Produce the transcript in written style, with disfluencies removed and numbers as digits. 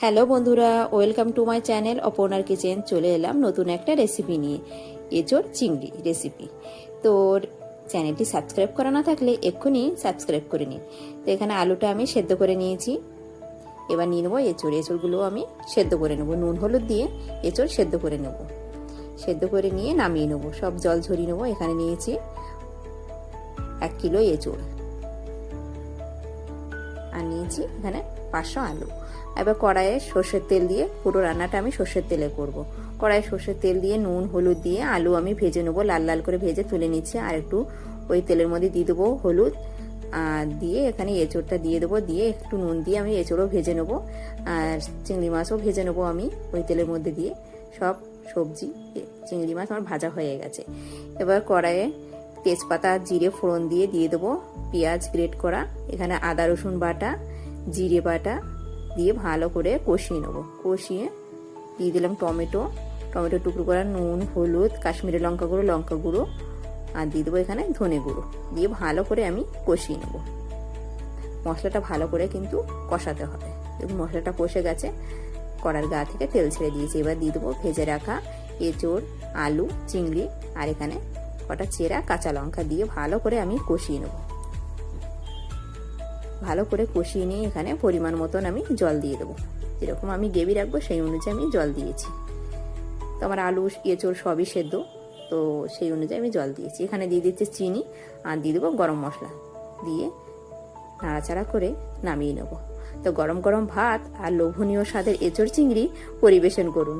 Hello বন্ধুরা, welcome to my channel অপর্ণার kitchen. চলে এলাম নতুন একটা রেসিপি নিয়ে, এঁচোড় চিংড়ি রেসিপি। তো চ্যানেলটি সাবস্ক্রাইব করা না থাকলে এক্ষুনি সাবস্ক্রাইব করে নিন। তো এখানে আলুটা আমি সেদ্ধ করে নিয়েছি। এবার নিয়ে নেবো এঁচোড়গুলো আমি সেদ্ধ করে নেবো, নুন হলুদ দিয়ে এঁচোড় সেদ্ধ করে নেব। সেদ্ধ করে নিয়ে নামিয়ে নেবো, সব জল ঝরিয়ে নেবো। এখানে নিয়েছি 1 কিলো এঁচোড় আর নিয়েছি এখানে 500 আলু। এবার কড়াইয়ে সর্ষের তেল দিয়ে, পুরো রান্নাটা আমি সর্ষের তেলে করব। কড়াইয়ে সর্ষের তেল দিয়ে নুন হলুদ দিয়ে আলু আমি ভেজে নেবো, লাল লাল করে ভেজে তুলে নিচ্ছি। আর একটু ওই তেলের মধ্যে দিয়ে দেবো হলুদ, আর দিয়ে এখানে এঁচোড়টা দিয়ে দেবো, দিয়ে একটু নুন দিয়ে আমি এঁচোড়ও ভেজে নেবো, আর চিংড়ি মাছও ভেজে নেবো আমি ওই তেলের মধ্যে দিয়ে। সব সবজি চিংড়ি মাছ আমার ভাজা হয়ে গেছে। এবার কড়াইয়ে তেজপাতা জিরে ফোড়ন দিয়ে দেবো পেঁয়াজ গ্রেট করা, এখানে আদা রসুন বাটা, জিরে বাটা দিয়ে ভালো করে কষিয়ে নেবো। কষিয়ে দিয়ে দিলাম টমেটো টুকরো করা, নুন হলুদ কাশ্মীরি লঙ্কা গুঁড়ো আর দিয়ে দেবো এখানে ধনে গুঁড়ো, দিয়ে ভালো করে আমি কষিয়ে নেবো। মশলাটা ভালো করে কিন্তু কষাতে হবে। দেখুন মশলাটা কষে গেছে, কড়ার গা থেকে তেল ছেড়ে দিয়েছি। এবার দিয়ে দেবো ভেজে রাখা এঁচোড়, আলু, চিংড়ি আর এখানে কটা চেরা কাঁচা লঙ্কা দিয়ে ভালো করে আমি কষিয়ে নেব। ভালো করে কষিয়ে নিয়ে এখানে পরিমাণ মতন আমি জল দিয়ে দেবো। যেরকম আমি গ্রেভি রাখবো সেই অনুযায়ী আমি জল দিয়েছি। তো আমার আলু এঁচোড় সবই সেদ্ধ, তো সেই অনুযায়ী আমি জল দিয়েছি। এখানে দিয়ে দিচ্ছি চিনি আর দিয়ে দেবো গরম মশলা, দিয়ে নাড়াচাড়া করে নামিয়ে নেব। তো গরম গরম ভাত আর লোভনীয় স্বাদের এঁচোড় চিংড়ি পরিবেশন করুন।